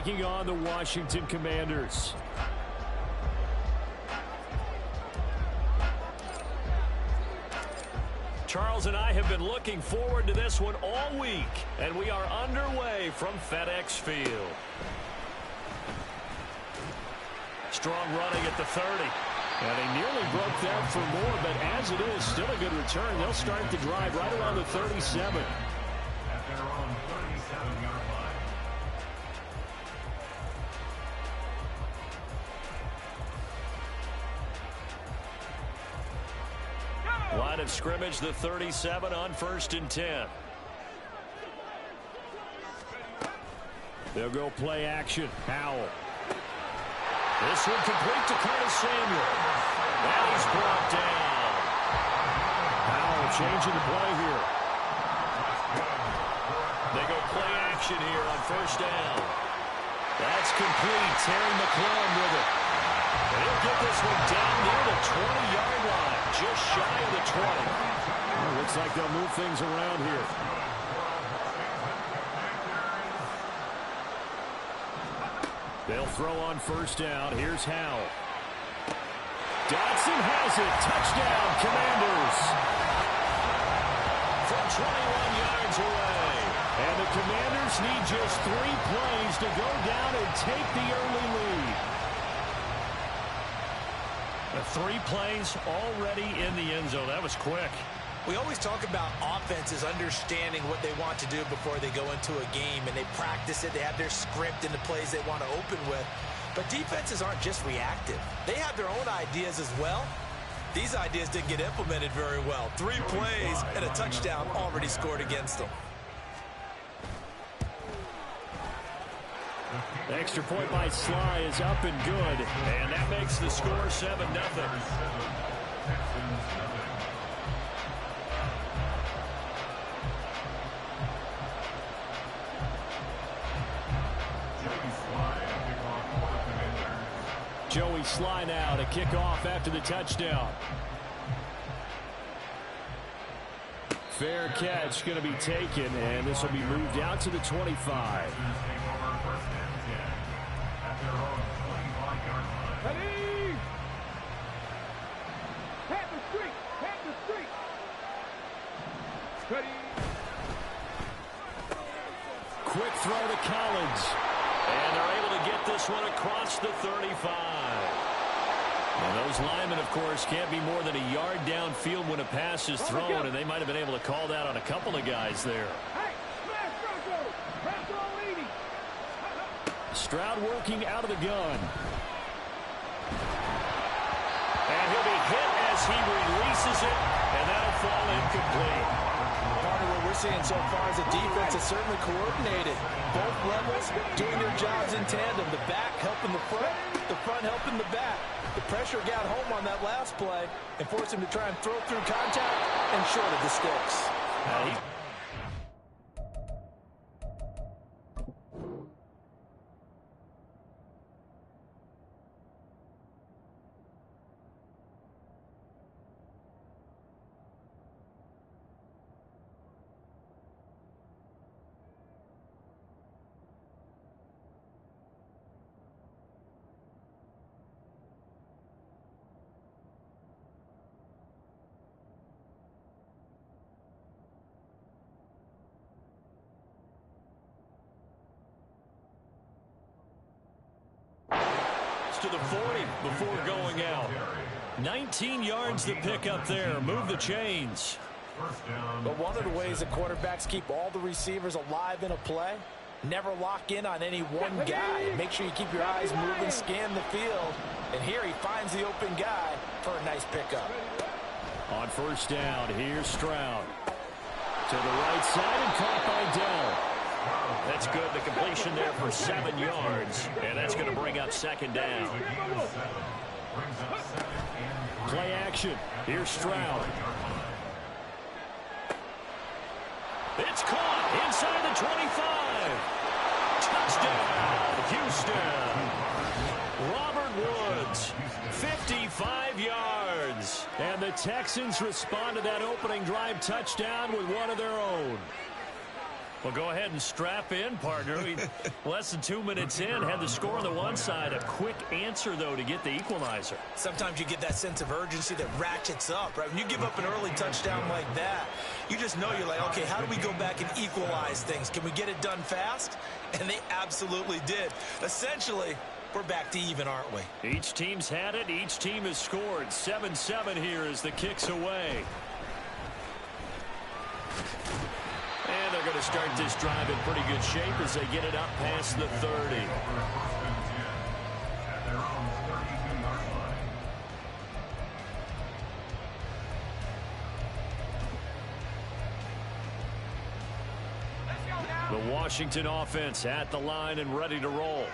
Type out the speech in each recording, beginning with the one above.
taking on the Washington Commanders. Charles and I have been looking forward to this one all week, and we are underway from FedEx Field. Strong running at the 30. And they nearly broke that for more, but as it is, still a good return. They'll start the drive right around the 37. At their own 37-yard line. Line of scrimmage, the 37 on 1st and 10. They'll go play action. Howell. This one complete to Curtis Samuel. And he's brought down. Howell changing the play here. They go play action here on 1st down. That's complete. Terry McLaurin with it. And he'll get this one down near the 20-yard line. Just shy of the 20. Well, looks like they'll move things around here. They'll throw on 1st down. Here's Howell. Dodson has it. Touchdown, Commanders. From 21 yards away. And the Commanders need just 3 plays to go down and take the early lead. The 3 plays already in the end zone. That was quick. We always talk about offenses understanding what they want to do before they go into a game, and they practice it. They have their script and the plays they want to open with. But defenses aren't just reactive. They have their own ideas as well. These ideas didn't get implemented very well. 3 plays and a touchdown already scored against them. The extra point by Sly is up and good, and that makes the score 7-0. Joey Sly now to kick off after the touchdown. Fair catch going to be taken, and this will be moved out to the 25. Quick throw to Collins. And they're able to get this one across the 35. And those linemen, of course, can't be more than a yard downfield when a pass is thrown, and they might have been able to call that on a couple of guys there. Stroud working out of the gun. And he'll be hit as he releases it, and that'll fall incomplete. Part of what we're seeing so far is the defense is certainly coordinated. Both levels doing their jobs in tandem. The back helping the front helping the back. The pressure got home on that last play and forced him to try and throw through contact and short of the sticks. To the 40 before going out. 19 yards to pick up there. Move the chains. But one of the ways the quarterbacks keep all the receivers alive in a play, never lock in on any one guy. Make sure you keep your eyes moving, scan the field. And here he finds the open guy for a nice pickup. On 1st down, here's Stroud. To the right side and caught by Dell. That's good. The completion there for 7 yards. And that's going to bring up 2nd down. Play action. Here's Stroud. It's caught inside the 25. Touchdown, Houston. Robert Woods, 55 yards. And the Texans respond to that opening drive touchdown with one of their own. Well, go ahead and strap in, partner. Less than 2 minutes in, had the score on the one side. A quick answer, though, to get the equalizer. Sometimes you get that sense of urgency that ratchets up, right? When you give up an early touchdown like that, you just know you're like, okay, how do we go back and equalize things? Can we get it done fast? And they absolutely did. Essentially, we're back to even, aren't we? Each team's had it. Each team has scored. 7-7 here as the kick's away. And they're going to start this drive in pretty good shape as they get it up past the 30. The Washington offense at the line and ready to roll.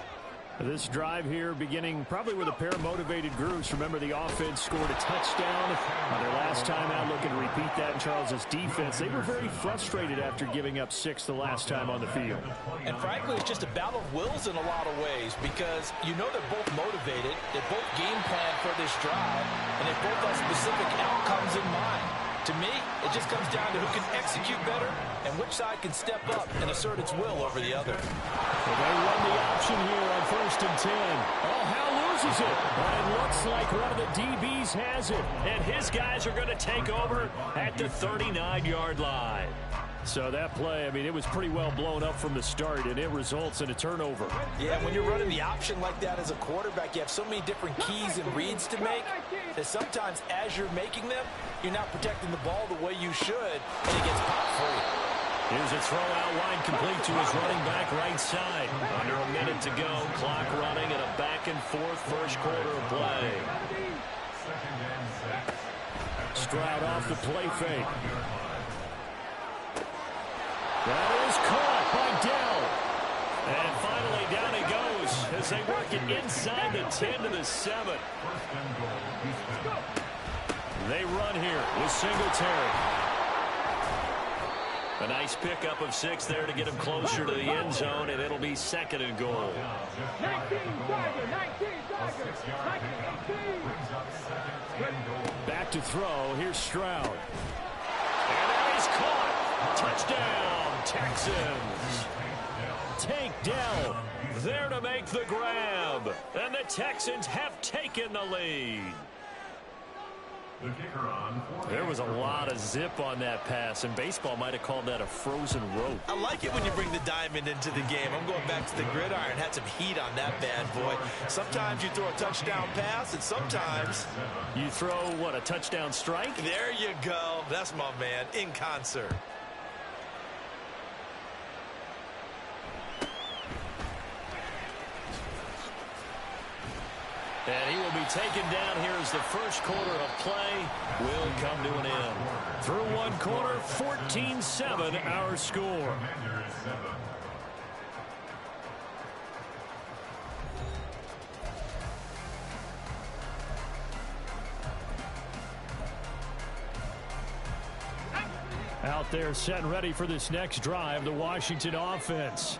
This drive here beginning probably with a pair of motivated groups. Remember, the offense scored a touchdown on their last time out, looking to repeat that in Charles's defense. They were very frustrated after giving up 6 the last time on the field. And frankly, it's just a battle of wills in a lot of ways, because you know they're both motivated, they both game plan for this drive, and they both have specific outcomes in mind. To me, it just comes down to who can execute better and which side can step up and assert its will over the other. Well, they run the option here on 1st and 10. Oh, Hal loses it. But it looks like one of the DBs has it. And his guys are going to take over at the 39-yard line. So that play, I mean, it was pretty well blown up from the start, and it results in a turnover. Yeah, when you're running the option like that as a quarterback, you have so many different keys and reads to make that sometimes as you're making them, you're not protecting the ball the way you should, and it gets popped free. Here's a throw out wide, complete to his running back right side. Under a minute to go, clock running, and a back and forth first quarter of play. Stroud off the play fake. That is caught by Dell. And finally down he goes as they work it inside the 10 to the 7. They run here with Singletary. A nice pickup of 6 there to get him closer to the end zone, and it'll be 2nd and goal. 19, Back to throw. Here's Stroud. And that is caught. Touchdown, Texans. Tank Dell there to make the grab. And the Texans have taken the lead. There was a lot of zip on that pass, and baseball might have called that a frozen rope. I like it when you bring the diamond into the game. I'm going back to the gridiron. Had some heat on that bad boy. Sometimes you throw a touchdown pass, and sometimes you throw, what, a touchdown strike? There you go. That's my man, in concert. And he will be taken down here as the first quarter of play will come to an end. Through one quarter, 14-7 our score. Out there set and ready for this next drive, the Washington offense.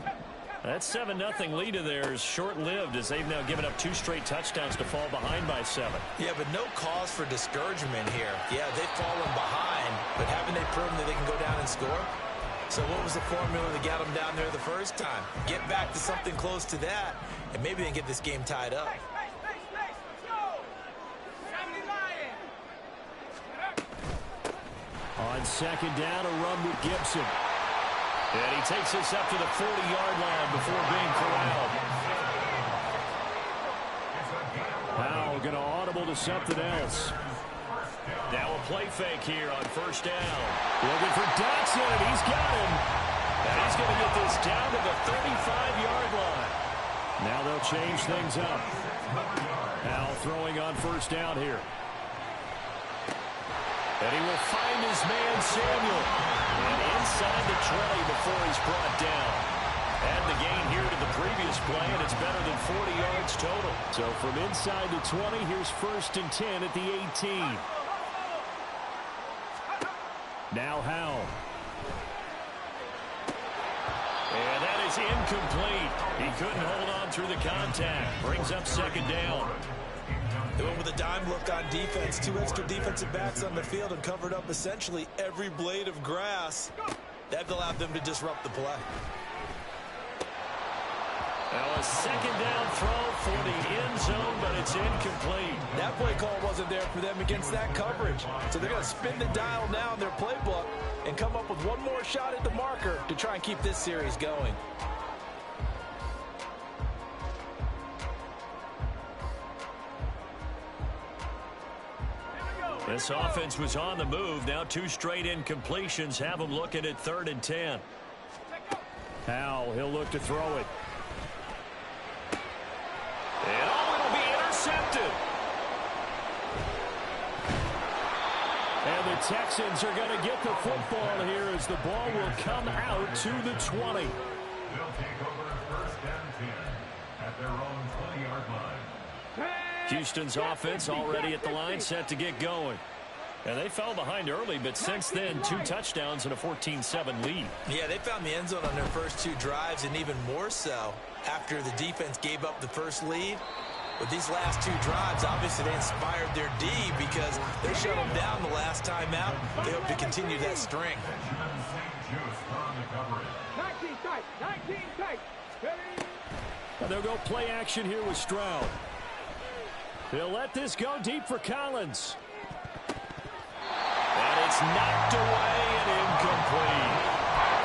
That 7-0 lead of theirs short-lived as they've now given up 2 straight touchdowns to fall behind by 7. Yeah, but no cause for discouragement here. Yeah, they've fallen behind, but haven't they proven that they can go down and score? So what was the formula that got them down there the first time? Get back to something close to that, and maybe they can get this game tied up. On 2nd down, a run with Gibson. And he takes us up to the 40-yard line before being corralled. Now going to audible to something else. Now a play fake here on 1st down. Looking for Dotson, and he's got him. And he's going to get this down to the 35-yard line. Now they'll change things up. Now throwing on 1st down here. And he will find his man, Samuel. And inside the 20 before he's brought down. Add the gain here to the previous play, and it's better than 40 yards total. So from inside the 20, here's 1st and 10 at the 18. Now Howell. And that is incomplete. He couldn't hold on through the contact. Brings up 2nd down. They went with a dime look on defense. 2 extra defensive backs on the field and covered up essentially every blade of grass. That allowed them to disrupt the play. Now a second down throw for the end zone, but it's incomplete. That play call wasn't there for them against that coverage. So they're going to spin the dial now in their playbook and come up with one more shot at the marker to try and keep this series going. This offense was on the move. Now 2 straight incompletions have them looking at 3rd and 10. Howell, he'll look to throw it. And it'll be intercepted. And the Texans are going to get the football here as the ball will come out to the 20. They'll take over 1st and 10 at their own 20-yard line. Houston's offense already at the line, set to get going. And they fell behind early, but since then, 2 touchdowns and a 14-7 lead. Yeah, they found the end zone on their first 2 drives, and even more so after the defense gave up the first lead. But these last 2 drives, obviously they inspired their D because they shut them down the last time out. They hope to continue that string. 19 tight. And they'll go play action here with Stroud. They'll let this go deep for Collins. And it's knocked away and incomplete.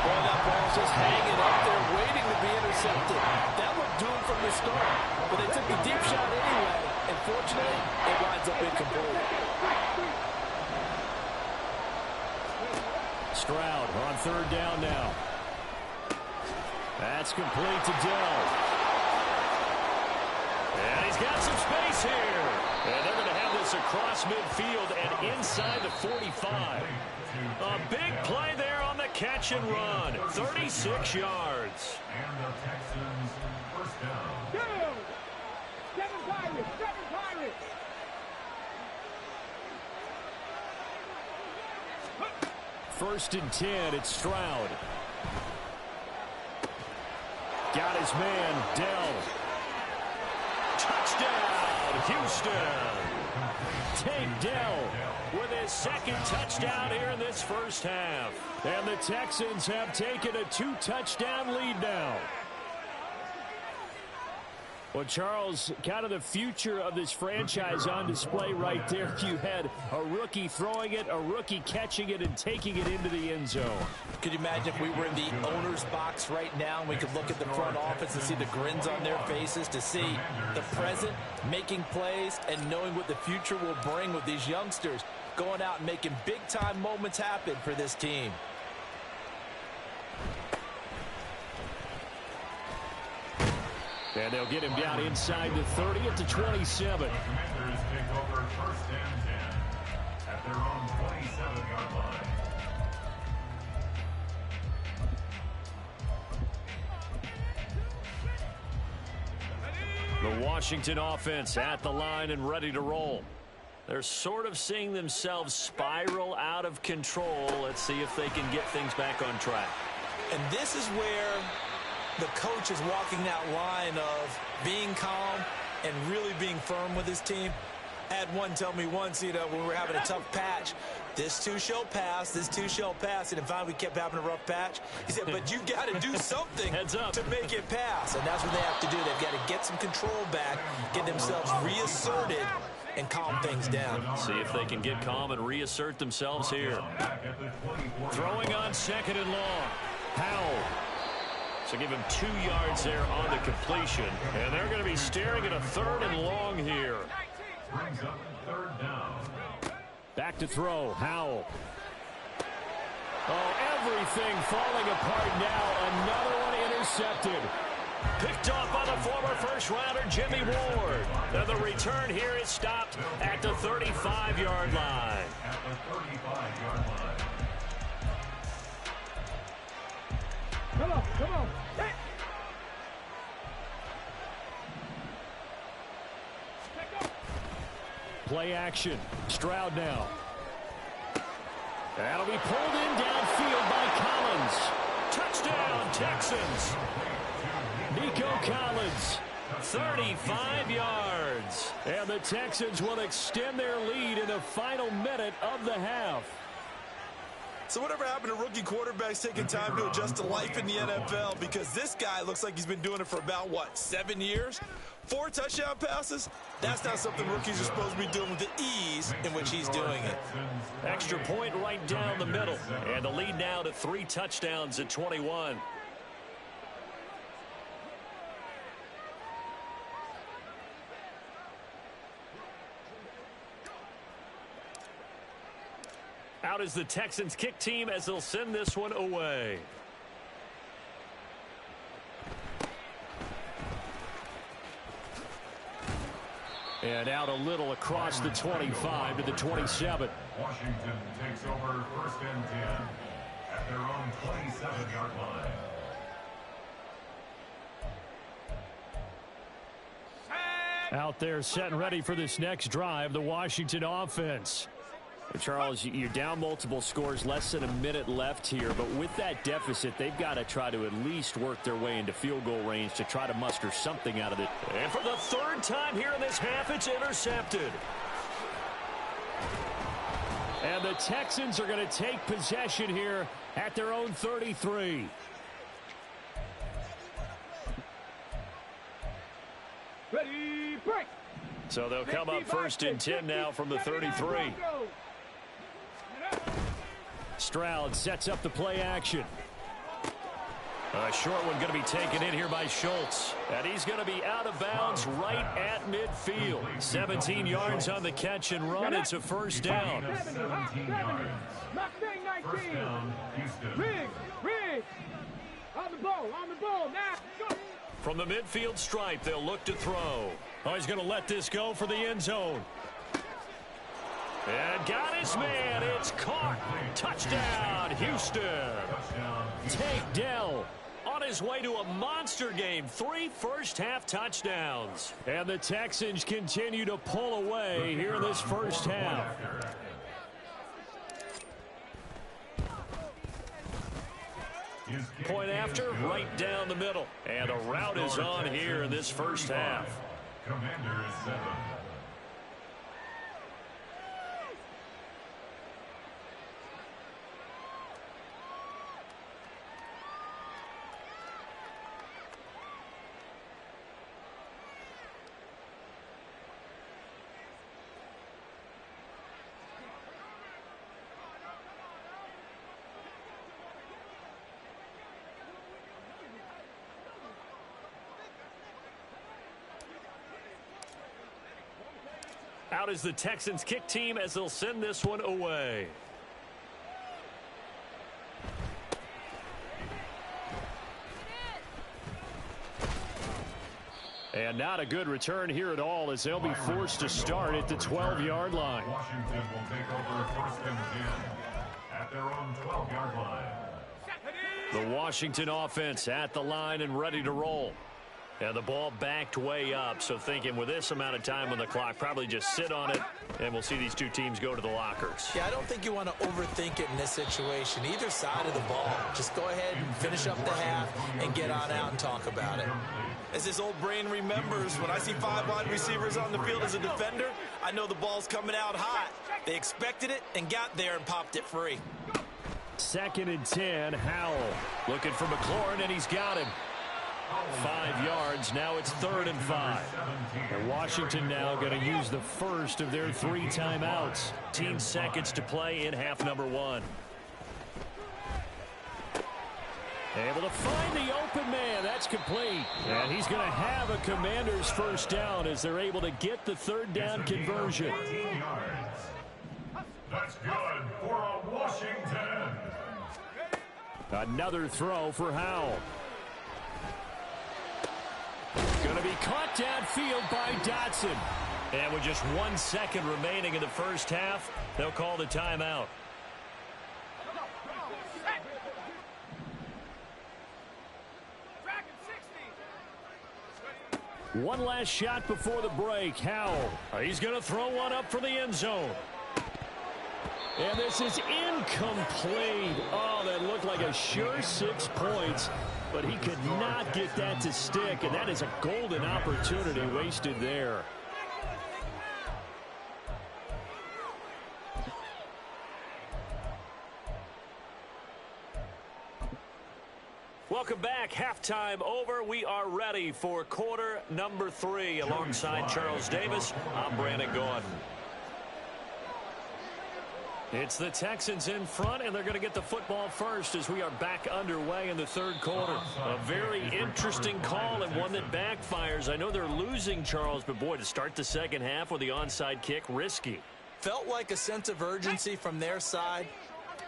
Boy, that ball's just hanging up there, waiting to be intercepted. That looked doomed from the start, but they took the deep shot anyway, and fortunately, it winds up incomplete. Stroud on 3rd down now. That's complete to Dell. And he's got some space here. And they're going to have this across midfield and inside the 45. A big play there on the catch and run. 36 yards. And the Texans 1st down. 7 Pirates. 1st and 10, it's Stroud. Got his man, Dell. Touchdown, Houston. Tank Dell with his 2nd touchdown here in this first half. And the Texans have taken a 2-touchdown lead now. Well, Charles, kind of the future of this franchise on display right there. You had a rookie throwing it, a rookie catching it, and taking it into the end zone. Could you imagine if we were in the owner's box right now and we could look at the front office and see the grins on their faces, to see the present making plays and knowing what the future will bring with these youngsters going out and making big-time moments happen for this team. And they'll get him down inside the 30 at the 27. The Commanders take over 1st and 10 at their own 27-yard line. The Washington offense at the line and ready to roll. They're sort of seeing themselves spiral out of control. Let's see if they can get things back on track. And this is where the coach is walking that line of being calm and really being firm with his team. I had one tell me once, when we were having a tough patch, this too shall pass, this too shall pass, and finally we kept having a rough patch. He said, but you got to do something Heads up. to make it pass, and that's what they have to do. They've got to get some control back, get themselves reasserted, and calm things down. See if they can get calm and reassert themselves here. Throwing on 2nd and long. Howell. So give him 2 yards there on the completion. And they're going to be staring at a 3rd and long here. Brings up 3rd down. Back to throw. Howell. Oh, everything falling apart now. Another one intercepted. Picked off by the former first-rounder Jimmy Ward. And the return here is stopped at the 35-yard line. At the 35-yard line. Come on. Hey. Play action. Stroud now. That'll be pulled in downfield by Collins. Touchdown, Texans. Nico Collins, 35 yards. And the Texans will extend their lead in the final minute of the half. So whatever happened to rookie quarterbacks taking time to adjust to life in the NFL? Because this guy looks like he's been doing it for about, what, 7 years? 4 touchdown passes? That's not something rookies are supposed to be doing with the ease in which he's doing it. Extra point right down the middle. And the lead now to 3 touchdowns at 21. Out is the Texans kick team as they'll send this one away. And out a little across the 25 to the 27. Washington takes over 1st and 10 at their own 27-yard line. Out there set and ready for this next drive, the Washington offense. Charles, you're down multiple scores, less than a minute left here, but with that deficit, they've got to try to at least work their way into field goal range to try to muster something out of it. And for the 3rd time here in this half, it's intercepted. And the Texans are going to take possession here at their own 33. Ready, break. So they'll come up 1st and 10 now from the 33. Stroud sets up the play action. A short one going to be taken in here by Schultz. And he's going to be out of bounds right at midfield. 17 yards on the catch and run. It's a 1st down. 17 yards. Mustang 19. First down, Houston. Riggs. On the ball, now. Go. From the midfield stripe, they'll look to throw. Oh, he's going to let this go for the end zone. And got his man. It's caught. Touchdown, Houston. Tank Dell on his way to a monster game. 3 first-half touchdowns. And the Texans continue to pull away here in this first half. Point after, right down the middle. And the route is on here in this first half. Commander is 7. Out is the Texans kick team as they'll send this one away. And not a good return here at all as they'll be forced to start at the 12-yard line. Washington will take over 1st and 10 at their own 12-yard line. The Washington offense at the line and ready to roll. And the ball backed way up, so thinking with this amount of time on the clock, probably just sit on it, and we'll see these two teams go to the lockers. Yeah, I don't think you want to overthink it in this situation. Either side of the ball. Just go ahead and finish up the half and get on out and talk about it. As this old brain remembers, when I see 5 wide receivers on the field as a defender, I know the ball's coming out hot. They expected it and got there and popped it free. 2nd and 10, Howell looking for McLaurin, and he's got him. 5 yards. Now it's 3rd and 5. And Washington now going to use the first of their 3 timeouts. 15 seconds to play in half number 1. Able to find the open man. That's complete. And he's going to have a Commander's first down as they're able to get the 3rd down conversion. 14 yards. That's good for a Washington. Another throw for Howell. Going to be caught downfield by Dotson. And with just 1 second remaining in the first half, they'll call the timeout. One last shot before the break. Howell. He's going to throw one up for the end zone. And this is incomplete. Oh, that looked like a sure 6 points. But he could not get that to stick, and that is a golden opportunity wasted there. Welcome back. Halftime over. We are ready for quarter number 3. Alongside Charles Davis, I'm Brandon Gordon. It's the Texans in front, and they're going to get the football first as we are back underway in the third quarter. A very interesting call and one that backfires. I know they're losing, Charles, but boy, to start the second half with the onside kick, risky. Felt like a sense of urgency from their side,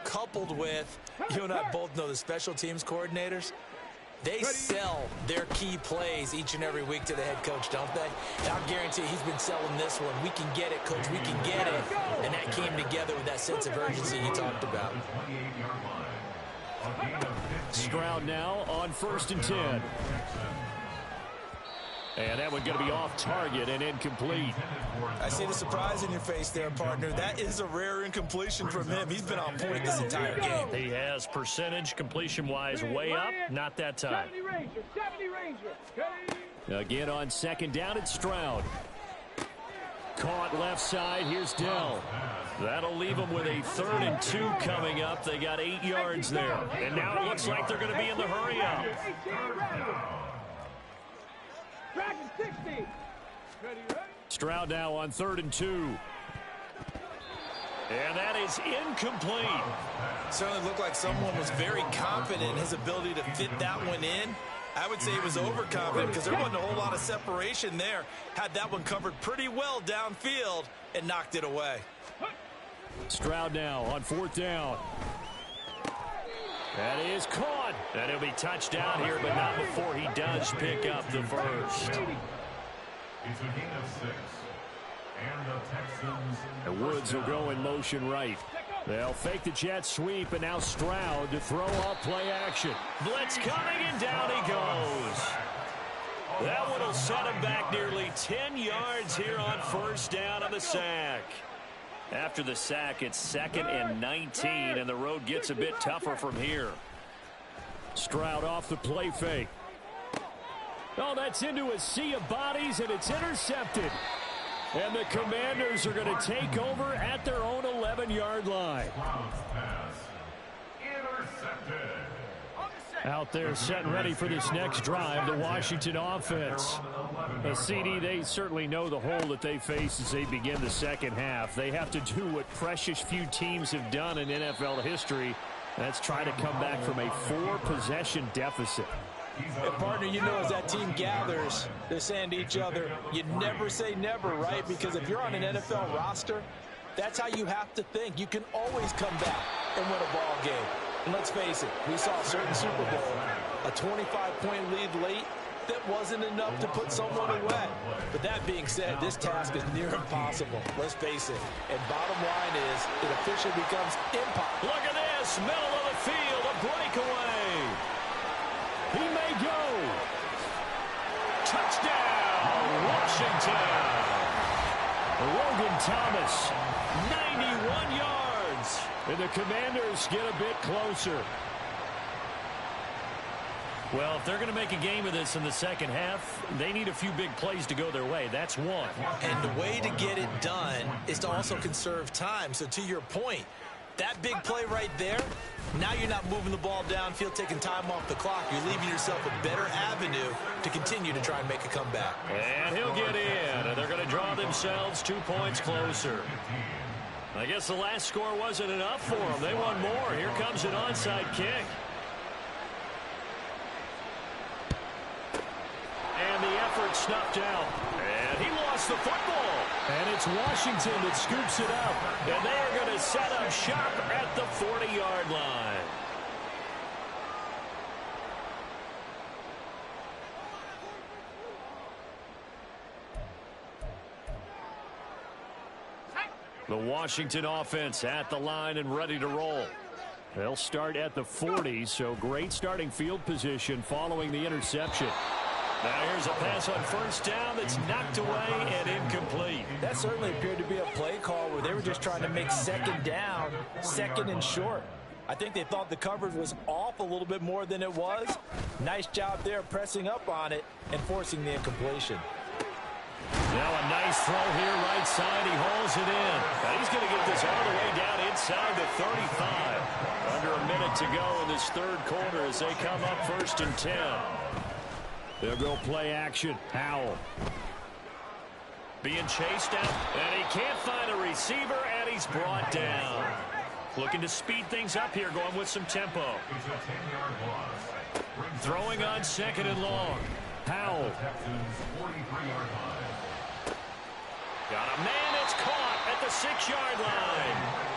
coupled with, you and I both know the special teams coordinators, they sell their key plays each and every week to the head coach, don't they? And I'll guarantee he's been selling this one. We can get it, coach. We can get it. And that came together with that sense of urgency you talked about. Stroud now on 1st and 10. And that one going to be off target and incomplete. I see the surprise in your face there, partner. That is a rare incompletion from him. He's been on point this entire game. He has percentage completion-wise way up. Not that time. 70 Ranger. Again on 2nd down, it's Stroud. Caught left side. Here's Dell. That'll leave them with a 3rd and 2 coming up. They got 8 yards there. And now it looks like they're going to be in the hurry-up. Dragon 60. Stroud now on 3rd and 2. And that is incomplete. Certainly looked like someone was very confident in his ability to fit that one in. I would say he was overconfident because there wasn't a whole lot of separation there. Had that one covered pretty well downfield and knocked it away. Stroud now on 4th down. That is caught. And he'll be touched down here, but not before he does pick up the first. It's a gain of 6. And the Texans. The Woods will go in motion right. They'll fake the jet sweep, and now Stroud to throw up play action. Blitz coming, and down he goes. That one will set him back nearly 10 yards here on 1st down on the sack. After the sack, it's 2nd and 19, and the road gets a bit tougher from here. Stroud off the play fake. Oh, that's into a sea of bodies, and it's intercepted. And the Commanders are going to take over at their own 11-yard line. Out there set and ready for this next drive, the Washington offense. CD, they certainly know the hole that they face as they begin the second half. They have to do what precious few teams have done in NFL history. That's try to come back from a 4-possession deficit. And partner, you know, as that team gathers, they're saying to each other, you never say never, right? Because if you're on an NFL roster, that's how you have to think. You can always come back and win a ball game. And let's face it, we saw a certain Super Bowl, a 25-point lead late, that wasn't enough to put someone away. But that being said, this task is near impossible. Let's face it. And bottom line is, it officially becomes impossible. Look at this, middle of the field, a breakaway. He may go. Touchdown, Washington. Logan Thomas, 91 yards. And the Commanders get a bit closer. Well, if they're going to make a game of this in the second half, they need a few big plays to go their way. That's one. And the way to get it done is to also conserve time. So to your point, that big play right there, now you're not moving the ball downfield, taking time off the clock. You're leaving yourself a better avenue to continue to try and make a comeback. And he'll get in, and they're going to draw themselves 2 points closer. I guess the last score wasn't enough for them. They want more. Here comes an onside kick. And the effort snuffed out. And he lost the football. And it's Washington that scoops it up. And they are going to set up shop at the 40-yard line. The Washington offense at the line and ready to roll. They'll start at the 40, so great starting field position following the interception. Now here's a pass on 1st down that's knocked away and incomplete. That certainly appeared to be a play call where they were just trying to make 2nd down, 2nd and short. I think they thought the coverage was off a little bit more than it was. Nice job there pressing up on it and forcing the incompletion. Now a nice throw here, right side. He hauls it in. Now he's going to get this all the way down inside the 35. Under a minute to go in this third quarter as they come up 1st and 10. They'll go play action. Howell. Being chased out, and he can't find a receiver, and he's brought down. Looking to speed things up here, going with some tempo. Throwing on 2nd and long. Howell. Got a man that's caught at the 6-yard line.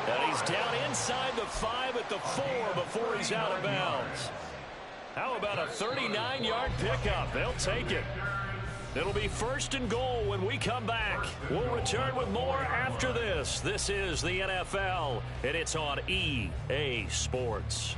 And he's down inside the 5 at the 4 before he's out of bounds. How about a 39-yard pickup? They'll take it. It'll be 1st and goal when we come back. We'll return with more after this. This is the NFL, and it's on EA Sports.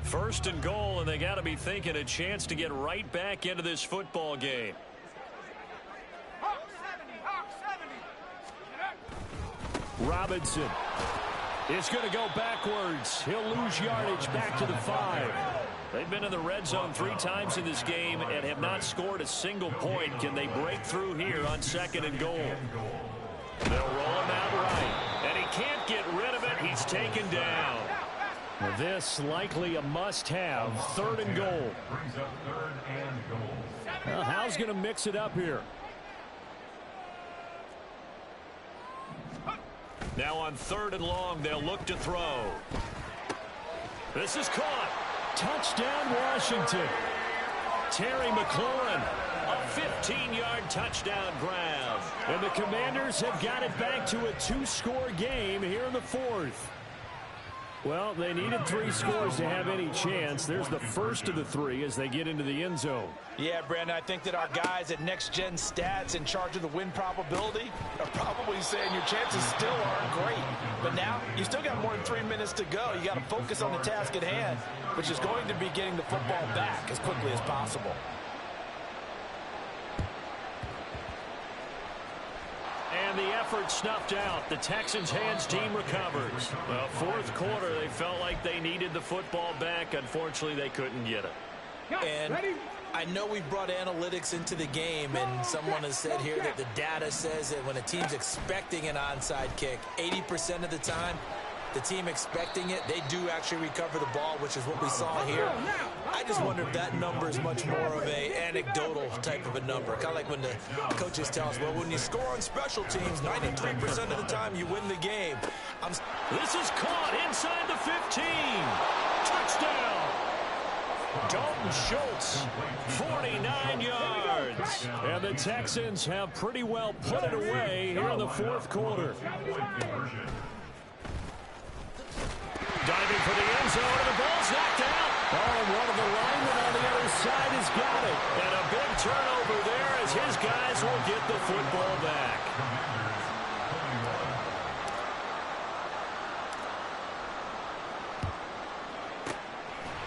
First and goal, and they got to be thinking a chance to get right back into this football game. Robinson is going to go backwards. He'll lose yardage back to the 5. They've been in the red zone 3 times in this game and have not scored a single point. Can they break through here on 2nd and goal? They'll roll him out right, and he can't get rid of it. He's taken down. This likely a must-have. 3rd and goal. Well, Howell's going to mix it up here. Now on 3rd and long, they'll look to throw. This is caught. Touchdown, Washington. Terry McLaurin, a 15-yard touchdown grab. And the Commanders have got it back to a 2-score game here in the 4th. Well, they needed 3 scores to have any chance. There's the first of the 3 as they get into the end zone. Yeah, Brandon, I think that our guys at Next Gen Stats in charge of the win probability are probably saying your chances still aren't great. But now you still got more than 3 minutes to go. You got to focus on the task at hand, which is going to be getting the football back as quickly as possible. And the effort snuffed out. The Texans' hands team recovers. Well, 4th quarter, they felt like they needed the football back. Unfortunately, they couldn't get it. And I know we brought analytics into the game, and someone has said here that the data says that when a team's expecting an onside kick, 80% of the time, the team expecting it, they do actually recover the ball, which is what we saw here. I just wonder if that number is much more of a anecdotal type of a number. Kind of like when the coaches tell us, well, when you score on special teams, 93% of the time you win the game. This is caught inside the 15. Touchdown. Dalton Schultz, 49 yards. And the Texans have pretty well put it away here in the 4th quarter. Diving for the end zone, and the ball's knocked out. Oh, and one of the linemen on the other side has got it. And a big turnover there as his guys will get the football back.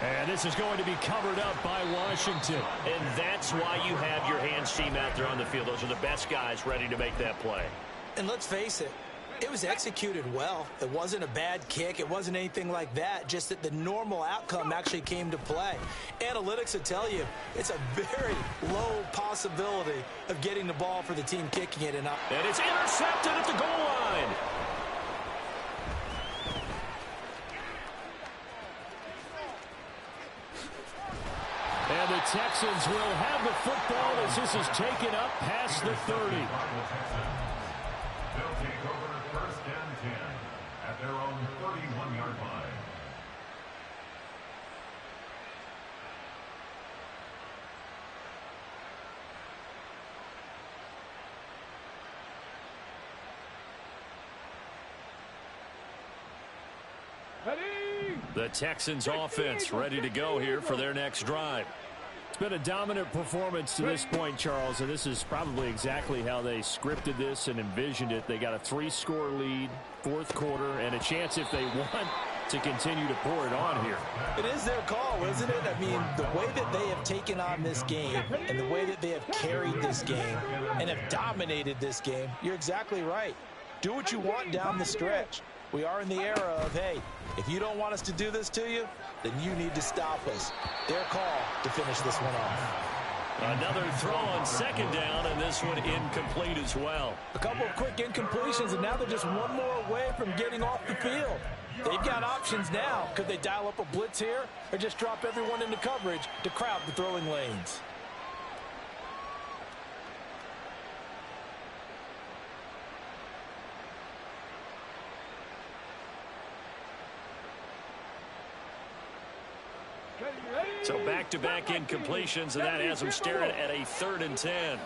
And this is going to be covered up by Washington. And that's why you have your hands team out there on the field. Those are the best guys ready to make that play. And let's face it, it was executed well. It wasn't a bad kick. It wasn't anything like that. Just that the normal outcome actually came to play. Analytics will tell you it's a very low possibility of getting the ball for the team kicking it. And it's intercepted at the goal line. And the Texans will have the football as this is taken up past the 30. They'll take over 1st and 10 at their own 31-yard line. The Texans offense ready to go here for their next drive. It's been a dominant performance to this point, Charles, and this is probably exactly how they scripted this and envisioned it. They got a 3-score lead, 4th quarter, and a chance if they want to continue to pour it on here. It is their call, isn't it? I mean, the way that they have taken on this game and the way that they have carried this game and have dominated this game, you're exactly right. Do what you want down the stretch. We are in the era of, hey, if you don't want us to do this to you, then you need to stop us. Their call to finish this one off. Another throw on second down, and this one incomplete as well. A couple of quick incompletions, and now they're just one more away from getting off the field. They've got options now. Could they dial up a blitz here or just drop everyone into coverage to crowd the throwing lanes? So back-to-back incompletions, and that has them staring at a 3rd and 10.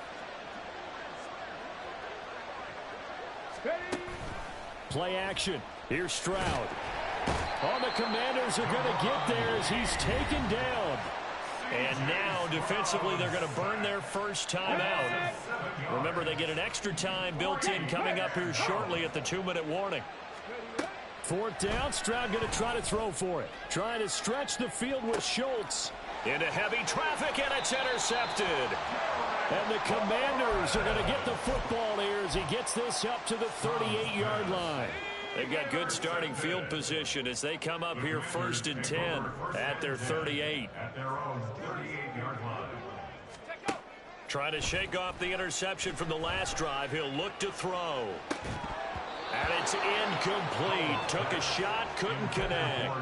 Play action. Here's Stroud. Oh, the Commanders are going to get there as he's taken down. And now, defensively, they're going to burn their first time out. Remember, they get an extra time built in coming up here shortly at the 2-minute warning. 4th down, Stroud going to try to throw for it. Trying to stretch the field with Schultz. Into heavy traffic, and it's intercepted. And the Commanders are going to get the football here as he gets this up to the 38-yard line. They've got good starting field position as they come up here 1st and 10 at their 38. At their own 38-yard line. Trying to shake off the interception from the last drive. He'll look to throw. And it's incomplete. Took a shot, couldn't connect.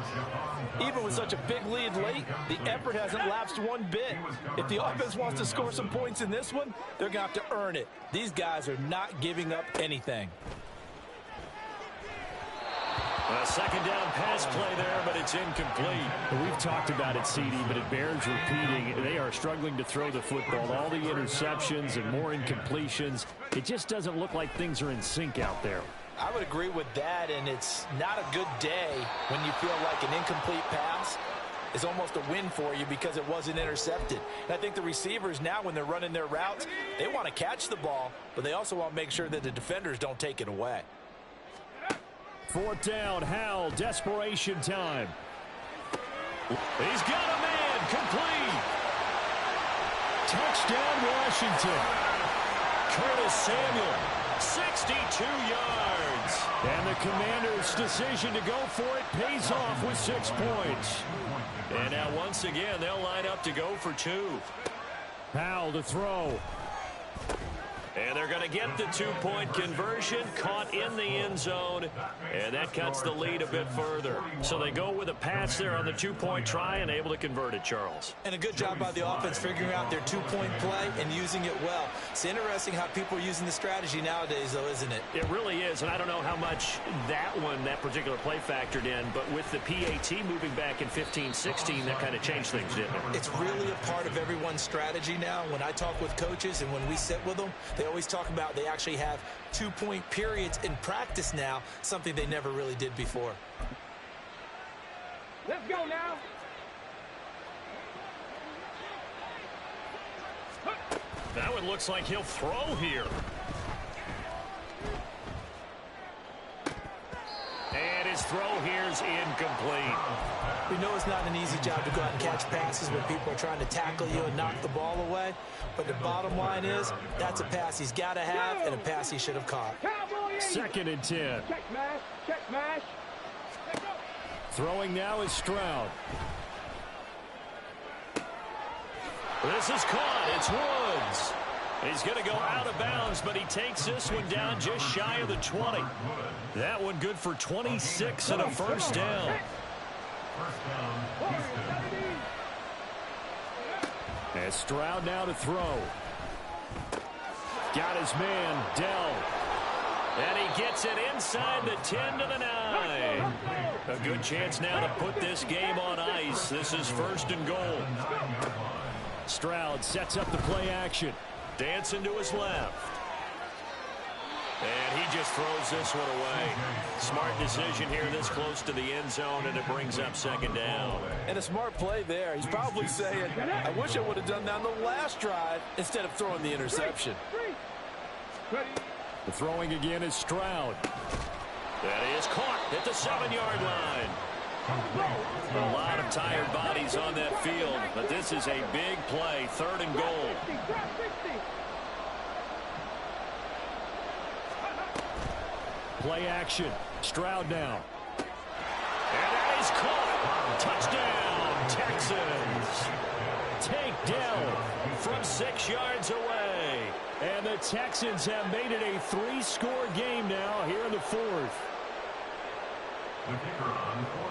Even with such a big lead late, the effort hasn't lapsed one bit. If the offense wants to score some points in this one, they're going to have to earn it. These guys are not giving up anything. A second down pass play there, but it's incomplete. We've talked about it, CD, but it bears repeating. They are struggling to throw the football. All the interceptions and more incompletions. It just doesn't look like things are in sync out there. I would agree with that, and it's not a good day when you feel like an incomplete pass is almost a win for you because it wasn't intercepted. And I think the receivers now, when they're running their routes, they want to catch the ball, but they also want to make sure that the defenders don't take it away. 4th down, Howell, desperation time. He's got a man, complete. Touchdown, Washington. Curtis Samuel, 62 yards. And the Commanders' decision to go for it pays off with 6 points. And now once again, they'll line up to go for 2. Howell to throw. And they're going to get the 2-point conversion, caught in the end zone, and that cuts the lead a bit further. So they go with a pass there on the 2-point try and able to convert it, Charles. And a good job by the offense figuring out their 2-point play and using it well. It's interesting how people are using the strategy nowadays, though, isn't it? It really is, and I don't know how much that particular play factored in, but with the PAT moving back in 15-16, that kind of changed things, didn't it? It's really a part of everyone's strategy now. When I talk with coaches and when we sit with them, they always talk about they actually have 2-point periods in practice now, something they never really did before. Let's go now. That one looks like he'll throw here. And his throw here's incomplete. We know it's not an easy job to go out and catch passes when people are trying to tackle you and knock the ball away. But the bottom line is, that's a pass he's got to have and a pass he should have caught. 2nd and 10. Check smash, check smash. Throwing now is Stroud. This is caught. It's Woods. He's going to go out of bounds, but he takes this one down just shy of the 20. That one good for 26 and a first down. As Stroud now to throw. Got his man, Dell. And he gets it inside the 10 to the 9. A good chance now to put this game on ice. This is 1st and goal. Stroud sets up the play action. Dancing to his left. And he just throws this one away. Smart decision here this close to the end zone, and it brings up 2nd down. And a smart play there. He's probably saying, I wish I would have done that on the last drive instead of throwing the interception. The throwing again is Stroud. That is caught at the 7-yard line. A lot of tired bodies on that field, but this is a big play, 3rd and goal. Play action. Stroud now. And that is caught. Touchdown, Texans. Take Dell from 6 yards away. And the Texans have made it a 3-score game now here in the fourth.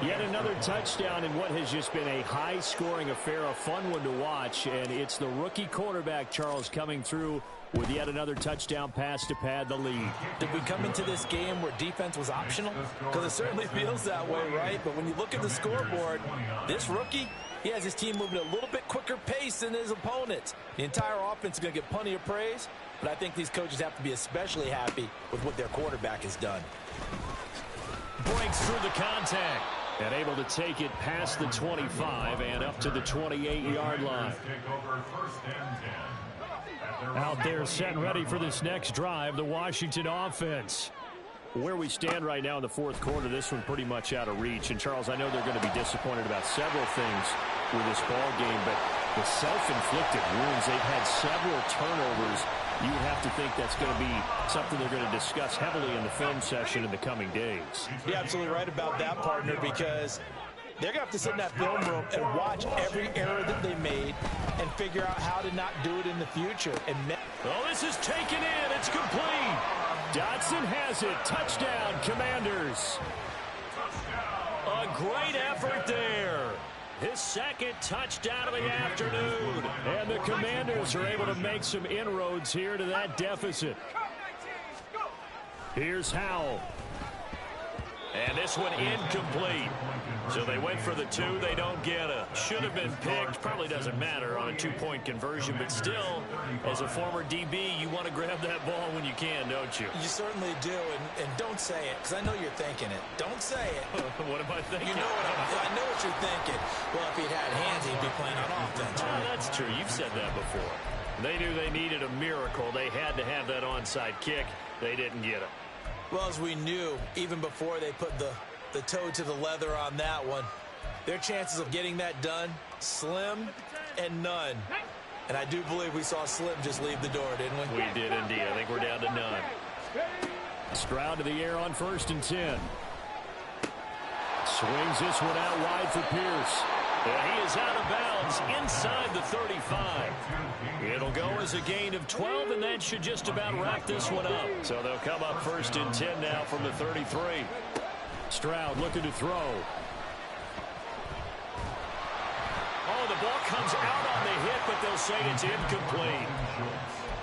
Yet another touchdown in what has just been a high-scoring affair, a fun one to watch. And it's the rookie quarterback, Charles, coming through with yet another touchdown pass to pad the lead. Did we come into this game where defense was optional? Because it certainly feels that way, right? But when you look at the scoreboard, this rookie, he has his team moving at a little bit quicker pace than his opponents. The entire offense is going to get plenty of praise, but I think these coaches have to be especially happy with what their quarterback has done. Breaks through the contact and able to take it past the 25 and up to the 28-yard line. Out there set and ready for this next drive, the Washington offense. Where we stand right now in the fourth quarter, this one pretty much out of reach. And, Charles, I know they're going to be disappointed about several things with this ball game, but the self-inflicted wounds, they've had several turnovers. You would have to think that's going to be something they're going to discuss heavily in the film session in the coming days. You're absolutely right about that, partner, because they're going to have to sit in that film room and watch every error that they made and figure out how to not do it in the future. And this is taken in. It's complete. Dotson has it. Touchdown, Commanders. A great effort there. His second touchdown of the afternoon. And the Commanders are able to make some inroads here to that deficit. Here's Howell. And this one incomplete. So they went for the 2. They don't get it. Should have been picked. Probably doesn't matter on a 2-point conversion. But still, as a former DB, you want to grab that ball when you can, don't you? You certainly do. And don't say it, because I know you're thinking it. Don't say it. What am I thinking? You know I know what you're thinking. Well, if he'd had hands, he'd be playing on offense. Oh, that's true. You've said that before. They knew they needed a miracle. They had to have that onside kick. They didn't get it. Well, as we knew, even before they put the toe to the leather on that one, their chances of getting that done, slim and none. And I do believe we saw Slim just leave the door, didn't we? We did indeed. I think we're down to none. Stroud to the air on 1st and 10. Swings this one out wide for Pierce. And he is out of bounds inside the 35. It'll go as a gain of 12, and that should just about wrap this one up. So they'll come up 1st and 10 now from the 33. Stroud looking to throw. Oh, the ball comes out on the hit, but they'll say it's incomplete.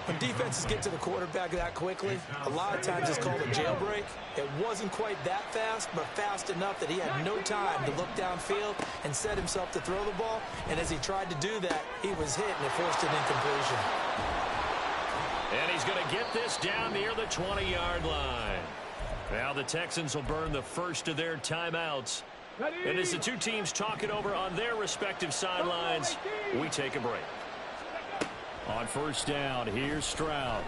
When defenses get to the quarterback that quickly, a lot of times it's called a jailbreak. It wasn't quite that fast, but fast enough that he had no time to look downfield and set himself to throw the ball. And as he tried to do that, he was hit, and it forced an incompletion. And he's going to get this down near the 20-yard line. Now the Texans will burn the first of their timeouts. And as the two teams talk it over on their respective sidelines, we take a break. On 1st down, here's Stroud.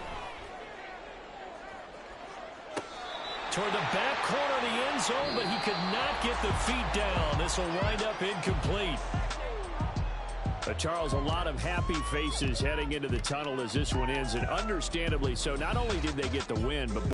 Toward the back corner of the end zone, but he could not get the feet down. This will wind up incomplete. But Charles, a lot of happy faces heading into the tunnel as this one ends, and understandably so. Not only did they get the win, but